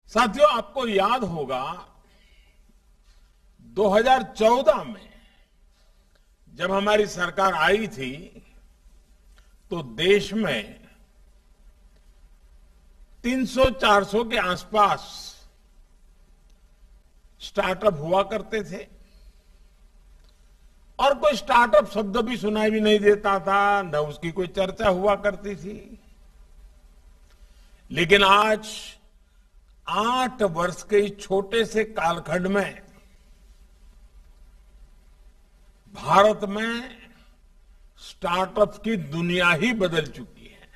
साथियों, आपको याद होगा 2014 में जब हमारी सरकार आई थी तो देश में 300-400 के आसपास स्टार्टअप हुआ करते थे और कोई स्टार्टअप शब्द भी सुनाई भी नहीं देता था, न उसकी कोई चर्चा हुआ करती थी। लेकिन आज 8 वर्ष के इस छोटे से कालखंड में भारत में स्टार्टअप की दुनिया ही बदल चुकी है।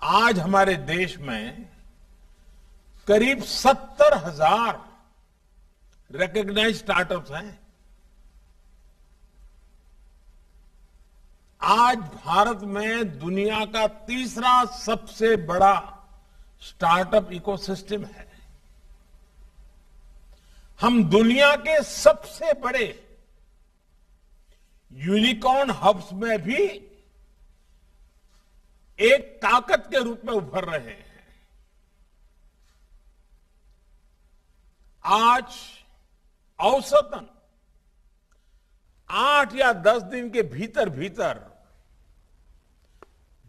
आज हमारे देश में करीब 70,000 रिकॉग्नाइज्ड स्टार्टअप्स हैं। आज भारत में दुनिया का तीसरा सबसे बड़ा स्टार्टअप इकोसिस्टम है। हम दुनिया के सबसे बड़े यूनिकॉर्न हब्स में भी एक ताकत के रूप में उभर रहे हैं। आज औसतन 8 या 10 दिन के भीतर भीतर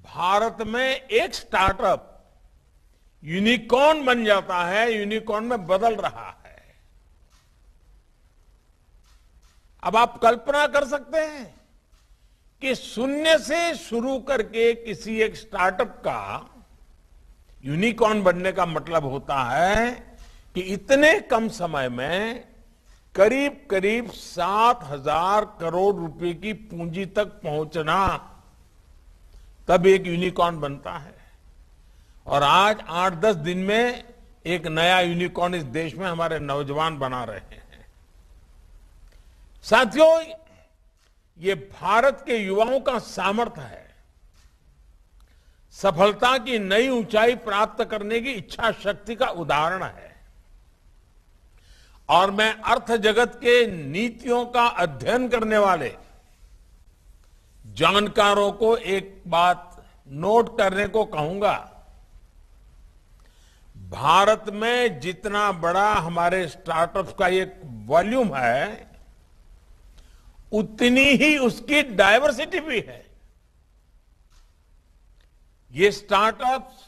भारत में एक स्टार्टअप यूनिकॉर्न बन जाता है, यूनिकॉर्न में बदल रहा है। अब आप कल्पना कर सकते हैं कि शून्य से शुरू करके किसी एक स्टार्टअप का यूनिकॉर्न बनने का मतलब होता है कि इतने कम समय में करीब करीब 7,000 करोड़ रुपए की पूंजी तक पहुंचना, तब एक यूनिकॉर्न बनता है। और आज 8-10 दिन में एक नया यूनिकॉर्न इस देश में हमारे नौजवान बना रहे हैं। साथियों, ये भारत के युवाओं का सामर्थ्य है, सफलता की नई ऊंचाई प्राप्त करने की इच्छा शक्ति का उदाहरण है। और मैं अर्थ जगत के नीतियों का अध्ययन करने वाले जानकारों को एक बात नोट करने को कहूंगा। भारत में जितना बड़ा हमारे स्टार्टअप का एक वॉल्यूम है, उतनी ही उसकी डायवर्सिटी भी है। ये स्टार्टअप्स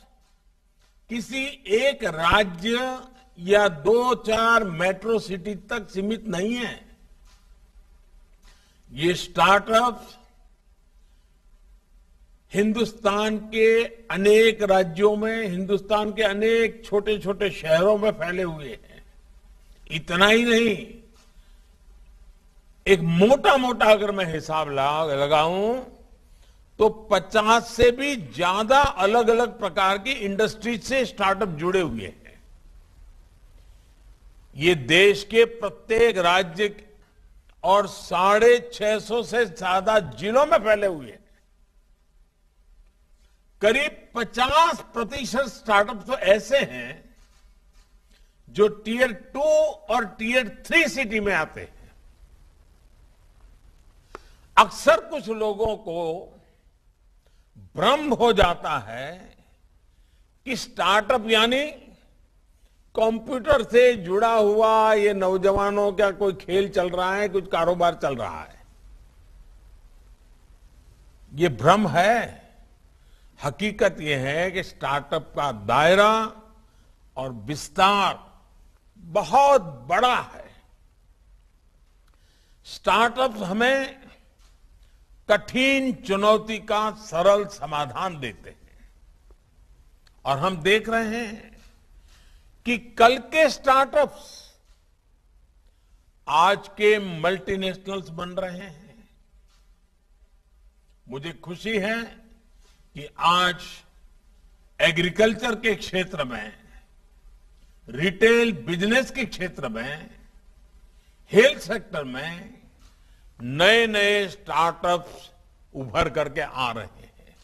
किसी एक राज्य या 2-4 मेट्रो सिटी तक सीमित नहीं है। ये स्टार्टअप्स हिंदुस्तान के अनेक राज्यों में, हिंदुस्तान के अनेक छोटे छोटे शहरों में फैले हुए हैं। इतना ही नहीं, एक मोटा मोटा अगर मैं हिसाब लगाऊं तो 50 से भी ज्यादा अलग अलग प्रकार की इंडस्ट्रीज से स्टार्टअप जुड़े हुए हैं। ये देश के प्रत्येक राज्य और 650 से ज्यादा जिलों में फैले हुए हैं। करीब 50% स्टार्टअप तो ऐसे हैं जो टियर 2 और टियर 3 सिटी में आते हैं। अक्सर कुछ लोगों को भ्रम हो जाता है कि स्टार्टअप यानी कंप्यूटर से जुड़ा हुआ ये नौजवानों का कोई खेल चल रहा है, कुछ कारोबार चल रहा है। ये भ्रम है। हकीकत यह है कि स्टार्टअप का दायरा और विस्तार बहुत बड़ा है। स्टार्टअप्स हमें कठिन चुनौती का सरल समाधान देते हैं। और हम देख रहे हैं कि कल के स्टार्टअप्स आज के मल्टीनेशनल्स बन रहे हैं। मुझे खुशी है कि आज एग्रीकल्चर के क्षेत्र में, रिटेल बिजनेस के क्षेत्र में, हेल्थ सेक्टर में नए नए स्टार्टअप्स उभर करके आ रहे हैं।